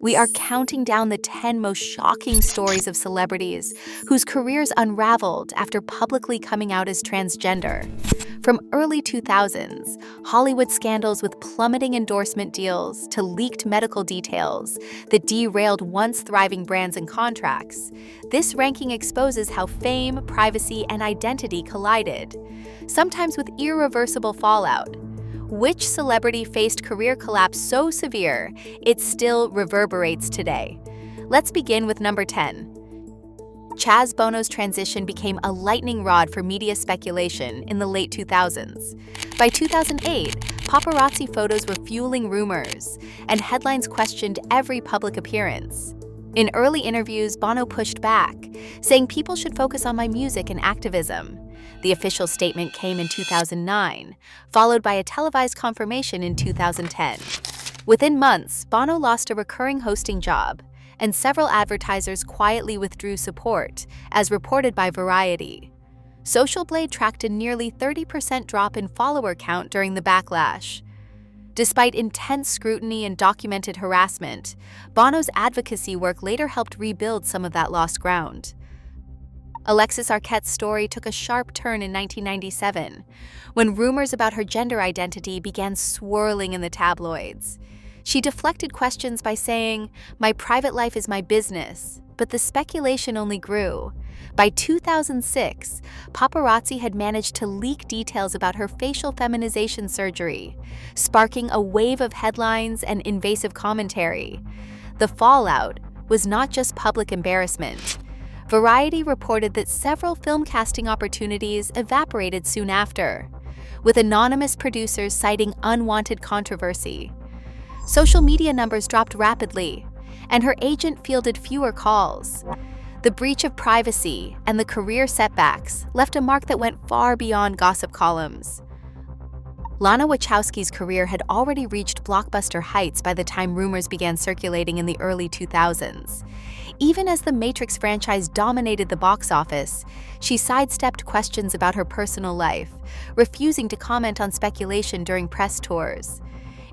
We are counting down the 10 most shocking stories of celebrities whose careers unraveled after publicly coming out as transgender. From early 2000s, Hollywood scandals with plummeting endorsement deals to leaked medical details that derailed once thriving brands and contracts, this ranking exposes how fame, privacy, and identity collided, sometimes with irreversible fallout. Which celebrity faced career collapse so severe it still reverberates today? Let's begin with number 10. Chaz Bono's transition became a lightning rod for media speculation in the late 2000s. By 2008, paparazzi photos were fueling rumors, and headlines questioned every public appearance. In early interviews, Bono pushed back, saying people should focus on my music and activism. The official statement came in 2009, followed by a televised confirmation in 2010. Within months, Bono lost a recurring hosting job, and several advertisers quietly withdrew support, as reported by Variety. Social Blade tracked a nearly 30% drop in follower count during the backlash. Despite intense scrutiny and documented harassment, Bono's advocacy work later helped rebuild some of that lost ground. Alexis Arquette's story took a sharp turn in 1997, when rumors about her gender identity began swirling in the tabloids. She deflected questions by saying, "My private life is my business," but the speculation only grew. By 2006, paparazzi had managed to leak details about her facial feminization surgery, sparking a wave of headlines and invasive commentary. The fallout was not just public embarrassment. Variety reported that several film casting opportunities evaporated soon after, with anonymous producers citing unwanted controversy. Social media numbers dropped rapidly, and her agent fielded fewer calls. The breach of privacy and the career setbacks left a mark that went far beyond gossip columns. Lana Wachowski's career had already reached blockbuster heights by the time rumors began circulating in the early 2000s. Even as the Matrix franchise dominated the box office, she sidestepped questions about her personal life, refusing to comment on speculation during press tours.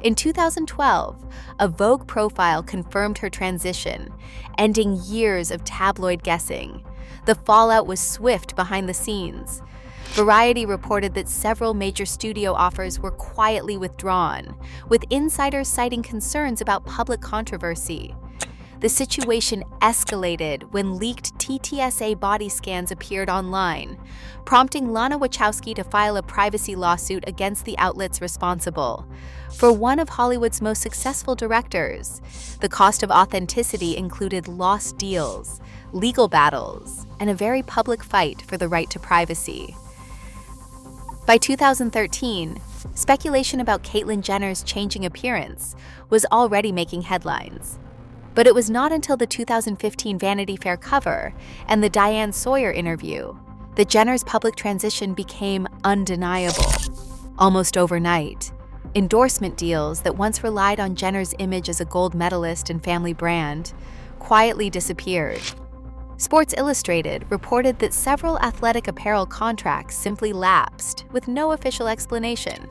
In 2012, a Vogue profile confirmed her transition, ending years of tabloid guessing. The fallout was swift behind the scenes. Variety reported that several major studio offers were quietly withdrawn, with insiders citing concerns about public controversy. The situation escalated when leaked TTSA body scans appeared online, prompting Lana Wachowski to file a privacy lawsuit against the outlets responsible. For one of Hollywood's most successful directors, the cost of authenticity included lost deals, legal battles, and a very public fight for the right to privacy. By 2013, speculation about Caitlyn Jenner's changing appearance was already making headlines. But it was not until the 2015 Vanity Fair cover and the Diane Sawyer interview that Jenner's public transition became undeniable. Almost overnight, endorsement deals that once relied on Jenner's image as a gold medalist and family brand quietly disappeared. Sports Illustrated reported that several athletic apparel contracts simply lapsed with no official explanation.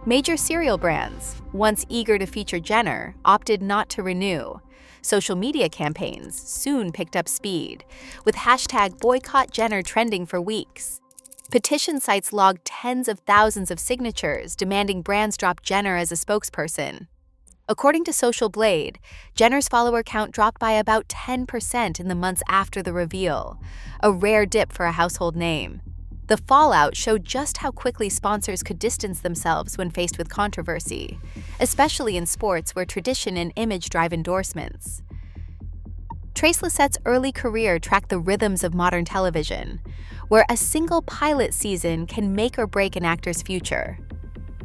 Major cereal brands, once eager to feature Jenner, opted not to renew. Social media campaigns soon picked up speed, with hashtag Boycott Jenner trending for weeks. Petition sites logged tens of thousands of signatures demanding brands drop Jenner as a spokesperson. According to Social Blade, Jenner's follower count dropped by about 10% in the months after the reveal, a rare dip for a household name. The fallout showed just how quickly sponsors could distance themselves when faced with controversy, especially in sports where tradition and image drive endorsements. Trace Lissette's early career tracked the rhythms of modern television, where a single pilot season can make or break an actor's future.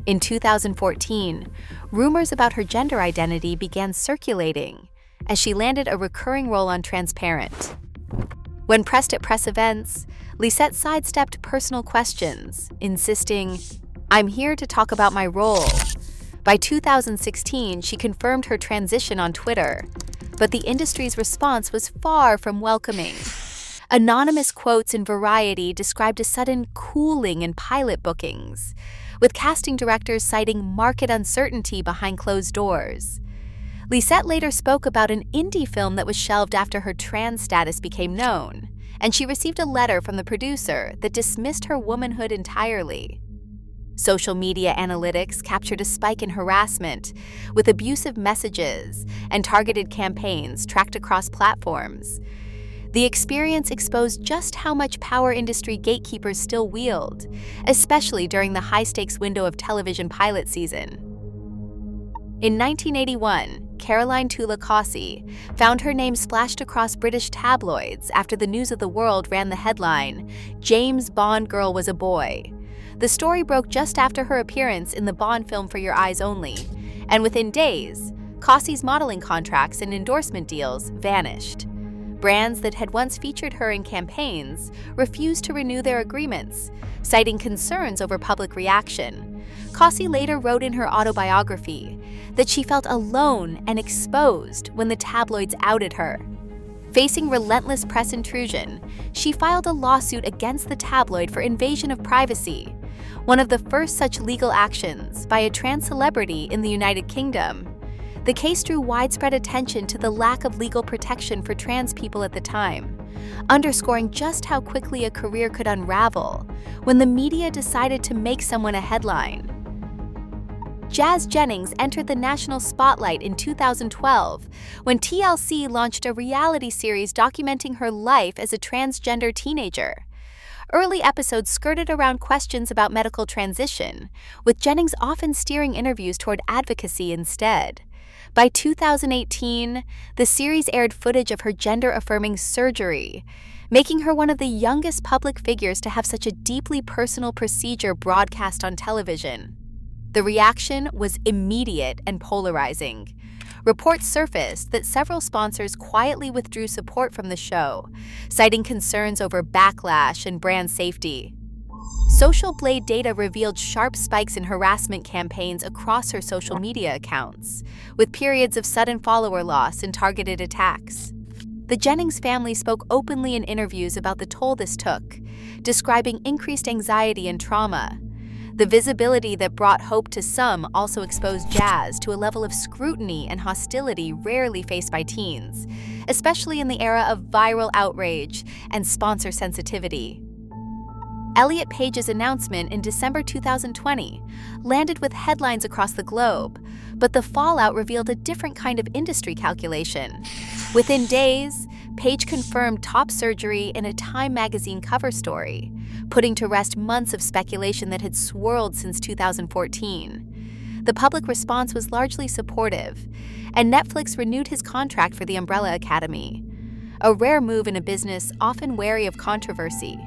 In 2014, rumors about her gender identity began circulating as she landed a recurring role on Transparent. When pressed at press events, Lisette sidestepped personal questions, insisting, "I'm here to talk about my role." By 2016, she confirmed her transition on Twitter, but the industry's response was far from welcoming. Anonymous quotes in Variety described a sudden cooling in pilot bookings, with casting directors citing market uncertainty behind closed doors. Lisette later spoke about an indie film that was shelved after her trans status became known, and she received a letter from the producer that dismissed her womanhood entirely. Social media analytics captured a spike in harassment, with abusive messages and targeted campaigns tracked across platforms. The experience exposed just how much power industry gatekeepers still wield, especially during the high-stakes window of television pilot season. In 1981, Caroline Tula-Cossey found her name splashed across British tabloids after the News of the World ran the headline, "James Bond Girl Was a Boy." The story broke just after her appearance in the Bond film For Your Eyes Only, and within days, Cossey's modeling contracts and endorsement deals vanished. Brands that had once featured her in campaigns refused to renew their agreements, citing concerns over public reaction. Cossey later wrote in her autobiography that she felt alone and exposed when the tabloids outed her. Facing relentless press intrusion, she filed a lawsuit against the tabloid for invasion of privacy, one of the first such legal actions by a trans celebrity in the United Kingdom. The case drew widespread attention to the lack of legal protection for trans people at the time, underscoring just how quickly a career could unravel when the media decided to make someone a headline. Jazz Jennings entered the national spotlight in 2012 when TLC launched a reality series documenting her life as a transgender teenager. Early episodes skirted around questions about medical transition, with Jennings often steering interviews toward advocacy instead. By 2018, the series aired footage of her gender-affirming surgery, making her one of the youngest public figures to have such a deeply personal procedure broadcast on television. The reaction was immediate and polarizing. Reports surfaced that several sponsors quietly withdrew support from the show, citing concerns over backlash and brand safety. Social Blade data revealed sharp spikes in harassment campaigns across her social media accounts, with periods of sudden follower loss and targeted attacks. The Jennings family spoke openly in interviews about the toll this took, describing increased anxiety and trauma. The visibility that brought hope to some also exposed Jazz to a level of scrutiny and hostility rarely faced by teens, especially in the era of viral outrage and sponsor sensitivity. Elliot Page's announcement in December 2020 landed with headlines across the globe, but the fallout revealed a different kind of industry calculation. Within days, Page confirmed top surgery in a Time magazine cover story, putting to rest months of speculation that had swirled since 2014. The public response was largely supportive, and Netflix renewed his contract for the Umbrella Academy, a rare move in a business often wary of controversy.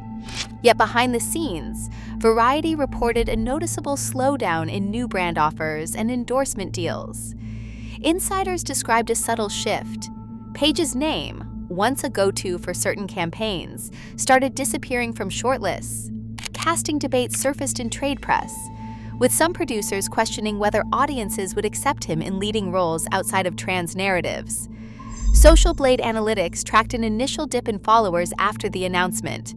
Yet behind the scenes, Variety reported a noticeable slowdown in new brand offers and endorsement deals. Insiders described a subtle shift. Page's name, once a go-to for certain campaigns, started disappearing from shortlists. Casting debates surfaced in trade press, with some producers questioning whether audiences would accept him in leading roles outside of trans narratives. Social Blade Analytics tracked an initial dip in followers after the announcement,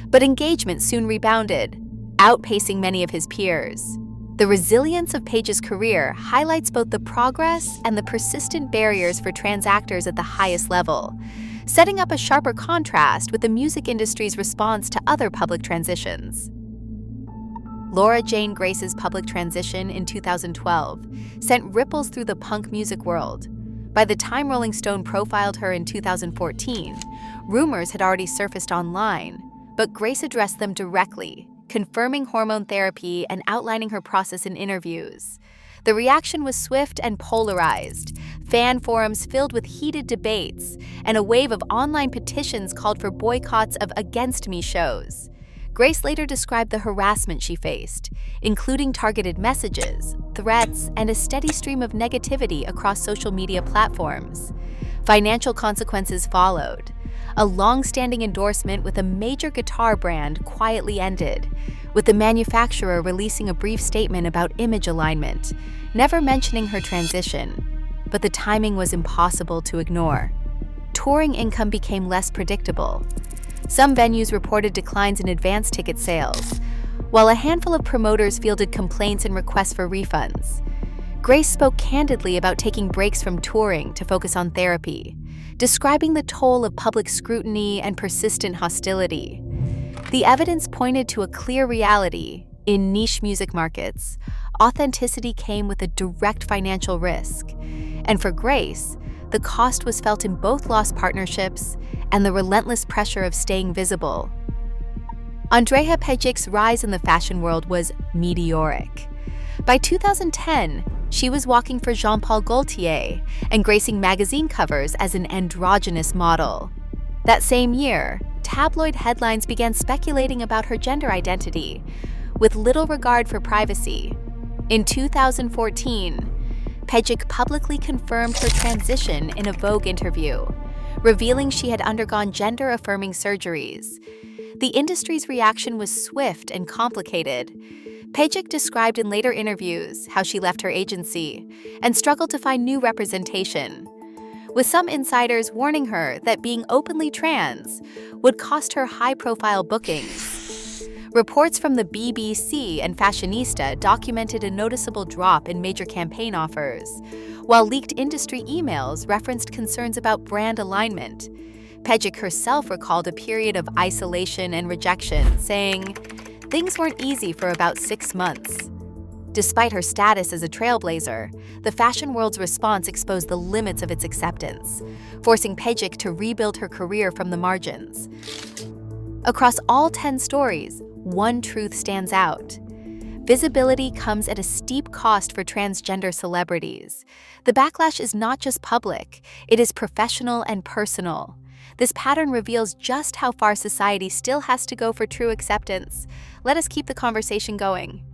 but engagement soon rebounded, outpacing many of his peers. The resilience of Page's career highlights both the progress and the persistent barriers for trans actors at the highest level, setting up a sharper contrast with the music industry's response to other public transitions. Laura Jane Grace's public transition in 2012 sent ripples through the punk music world. By the time Rolling Stone profiled her in 2014, rumors had already surfaced online, but Grace addressed them directly, confirming hormone therapy and outlining her process in interviews. The reaction was swift and polarized. Fan forums filled with heated debates, and a wave of online petitions called for boycotts of Against Me shows. Grace later described the harassment she faced, including targeted messages, threats, and a steady stream of negativity across social media platforms. Financial consequences followed. A long-standing endorsement with a major guitar brand quietly ended, with the manufacturer releasing a brief statement about image alignment, never mentioning her transition. But the timing was impossible to ignore. Touring income became less predictable. Some venues reported declines in advance ticket sales, while a handful of promoters fielded complaints and requests for refunds. Grace spoke candidly about taking breaks from touring to focus on therapy, describing the toll of public scrutiny and persistent hostility. The evidence pointed to a clear reality: in niche music markets, authenticity came with a direct financial risk. And for Grace, the cost was felt in both lost partnerships and the relentless pressure of staying visible. Andrea Pejic's rise in the fashion world was meteoric. By 2010, she was walking for Jean-Paul Gaultier and gracing magazine covers as an androgynous model. That same year, tabloid headlines began speculating about her gender identity, with little regard for privacy. In 2014, Pejic publicly confirmed her transition in a Vogue interview, revealing she had undergone gender-affirming surgeries. The industry's reaction was swift and complicated. Pejic described in later interviews how she left her agency and struggled to find new representation, with some insiders warning her that being openly trans would cost her high-profile bookings. Reports from the BBC and Fashionista documented a noticeable drop in major campaign offers, while leaked industry emails referenced concerns about brand alignment. Pejic herself recalled a period of isolation and rejection, saying, "Things weren't easy for about 6 months." Despite her status as a trailblazer, the fashion world's response exposed the limits of its acceptance, forcing Pejic to rebuild her career from the margins. Across all 10 stories, one truth stands out. Visibility comes at a steep cost for transgender celebrities. The backlash is not just public, it is professional and personal. This pattern reveals just how far society still has to go for true acceptance. Let us keep the conversation going.